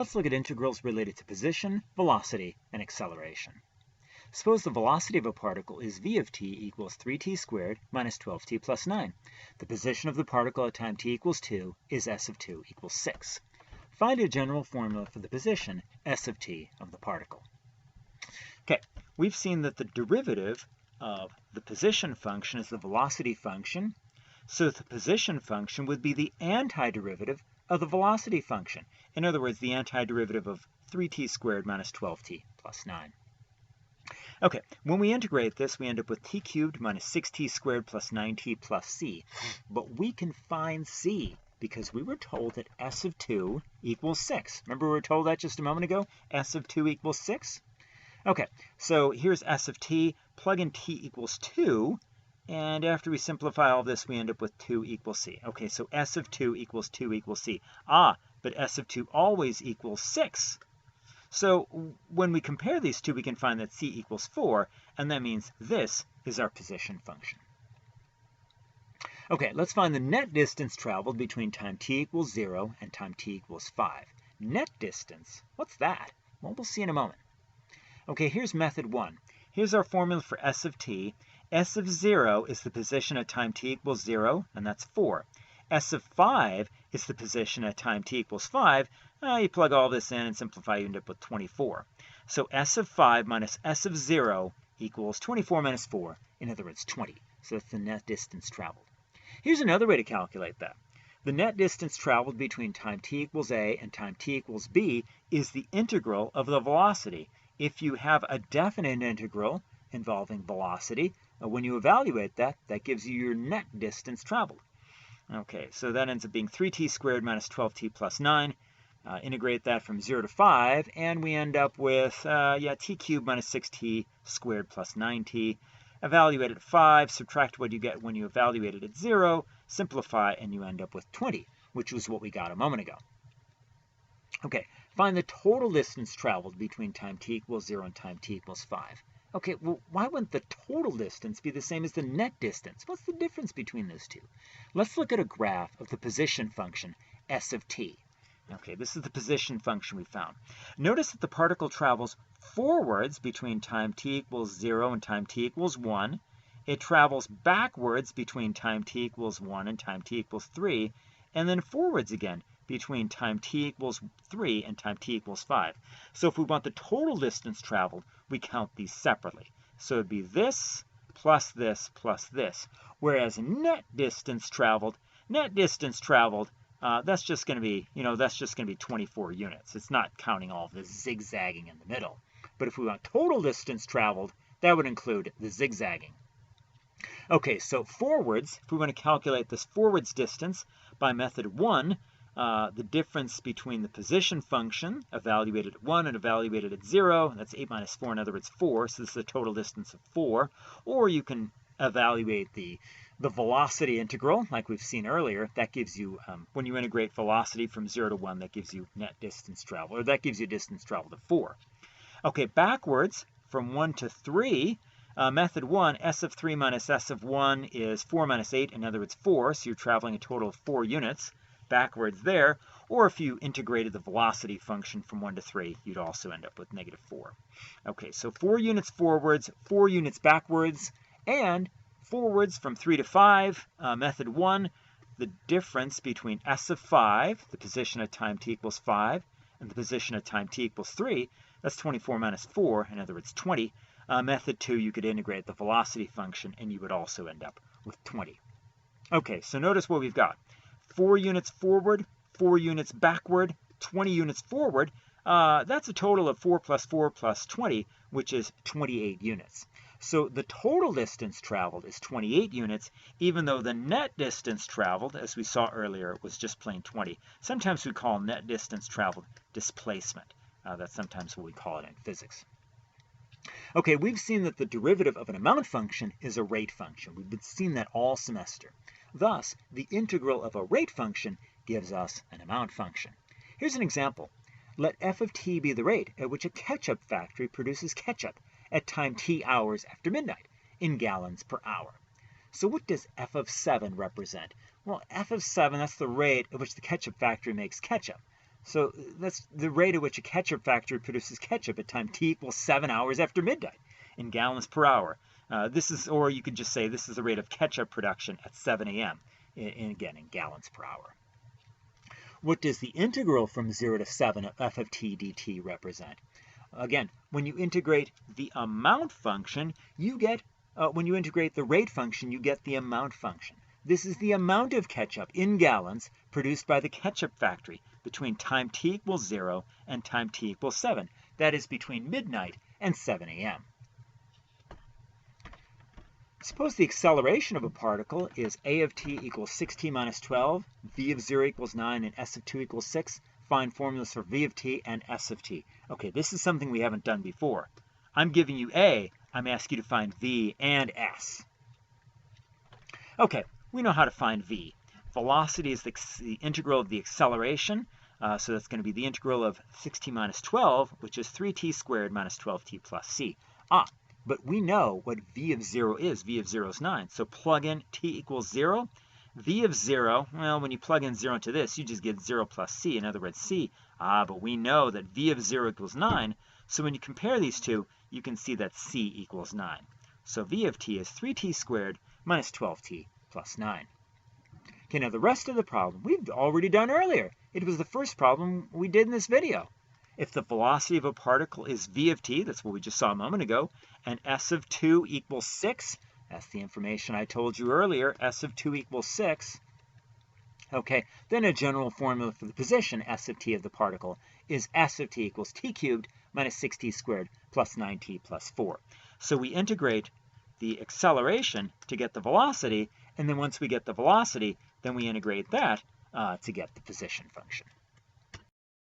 Let's look at integrals related to position, velocity, and acceleration. Suppose the velocity of a particle is v of t equals 3t squared minus 12t plus 9. The position of the particle at time t equals 2 is s of 2 equals 6. Find a general formula for the position s of t of the particle. Okay, we've seen that the derivative of the position function is the velocity function. So the position function would be the antiderivative of the velocity function. In other words, the antiderivative of 3t squared minus 12t plus 9. Okay, when we integrate this, we end up with t cubed minus 6t squared plus 9t plus c. But we can find c because we were told that s of 2 equals 6. Remember we were told that just a moment ago? S of 2 equals 6? Okay, so here's s of t. Plug in t equals 2. And after we simplify all this, we end up with 2 equals c. Okay, so s of 2 equals 2 equals c. But s of 2 always equals 6. So when we compare these two, we can find that c equals 4, and that means this is our position function. Okay, let's find the net distance traveled between time t equals 0 and time t equals 5. Net distance, what's that? Well, we'll see in a moment. Okay, here's method 1. Here's our formula for s of t. S of 0 is the position at time t equals 0, and that's 4. S of 5 is the position at time t equals 5. You plug all this in and simplify, you end up with 24. So s of 5 minus s of 0 equals 24 minus 4, in other words, 20. So that's the net distance traveled. Here's another way to calculate that. The net distance traveled between time t equals a and time t equals b is the integral of the velocity. If you have a definite integral involving velocity, when you evaluate that, that gives you your net distance traveled. Okay, so that ends up being 3t squared minus 12t plus 9. Integrate that from 0 to 5, and we end up with, t cubed minus 6t squared plus 9t. Evaluate at 5, subtract what you get when you evaluate it at 0, simplify, and you end up with 20, which was what we got a moment ago. Okay, find the total distance traveled between time t equals 0 and time t equals 5. Okay, well, why wouldn't the total distance be the same as the net distance? What's the difference between those two? Let's look at a graph of the position function, s of t. Okay, this is the position function we found. Notice that the particle travels forwards between time t equals 0 and time t equals 1. It travels backwards between time t equals 1 and time t equals 3, and then forwards again between time t equals 3 and time t equals 5. So if we want the total distance traveled, we count these separately. So it'd be this, plus this, plus this. Whereas net distance traveled, that's just going to be, that's just going to be 24 units. It's not counting all the zigzagging in the middle. But if we want total distance traveled, that would include the zigzagging. Okay, so forwards, if we want to calculate this forwards distance by method 1, the difference between the position function evaluated at 1 and evaluated at 0, that's 8 minus 4, in other words 4, so this is the total distance of 4. Or you can evaluate the velocity integral, like we've seen earlier. That gives you, when you integrate velocity from 0 to 1, that gives you net distance traveled, or that gives you distance traveled of 4. Okay, backwards from 1 to 3, method 1, s of 3 minus s of 1 is 4 minus 8, in other words 4, so you're traveling a total of 4 units backwards there. Or if you integrated the velocity function from 1 to 3, you'd also end up with negative 4. Okay, so 4 units forwards, 4 units backwards, and forwards from 3 to 5, method 1, the difference between s of 5, the position at time t equals 5, and the position at time t equals 3, that's 24 minus 4, in other words 20. Method 2, you could integrate the velocity function, and you would also end up with 20. Okay, so notice what we've got. 4 units forward, 4 units backward, 20 units forward. That's a total of 4 plus 4 plus 20, which is 28 units. So the total distance traveled is 28 units, even though the net distance traveled, as we saw earlier, was just plain 20. Sometimes we call net distance traveled displacement. That's sometimes what we call it in physics. Okay, we've seen that the derivative of an amount function is a rate function. We've been seeing that all semester. Thus, the integral of a rate function gives us an amount function. Here's an example. Let f of t be the rate at which a ketchup factory produces ketchup at time t hours after midnight in gallons per hour. So what does f of 7 represent? Well, f of 7, that's the rate at which the ketchup factory makes ketchup. So that's the rate at which a ketchup factory produces ketchup at time t equals 7 hours after midnight in gallons per hour. Or you could just say this is the rate of ketchup production at 7 a.m. Again, in gallons per hour. What does the integral from 0 to 7 of f of t dt represent? Again, when you integrate the amount function, you get, when you integrate the rate function, you get the amount function. This is the amount of ketchup in gallons produced by the ketchup factory between time t equals 0 and time t equals 7. That is between midnight and 7 a.m. Suppose the acceleration of a particle is a of t equals 6t minus 12, v of 0 equals 9, and s of 2 equals 6. Find formulas for v of t and s of t. Okay, this is something we haven't done before. I'm giving you a, I'm asking you to find v and s. Okay, we know how to find v. Velocity is the integral of the acceleration, so that's going to be the integral of 6t minus 12, which is 3t squared minus 12t plus c. But we know what v of 0 is. V of 0 is 9. So plug in t equals 0. V of 0, well, when you plug in 0 into this, you just get 0 plus c, in other words, c. But we know that v of 0 equals 9. So when you compare these two, you can see that c equals 9. So v of t is 3t squared minus 12t plus 9. Okay, now the rest of the problem we've already done earlier. It was the first problem we did in this video. If the velocity of a particle is v of t, that's what we just saw a moment ago, and s of 2 equals 6, that's the information I told you earlier, s of 2 equals 6, okay, then a general formula for the position, s of t of the particle, is s of t equals t cubed minus 6t squared plus 9t plus 4. So we integrate the acceleration to get the velocity, and then once we get the velocity, then we integrate that to get the position function.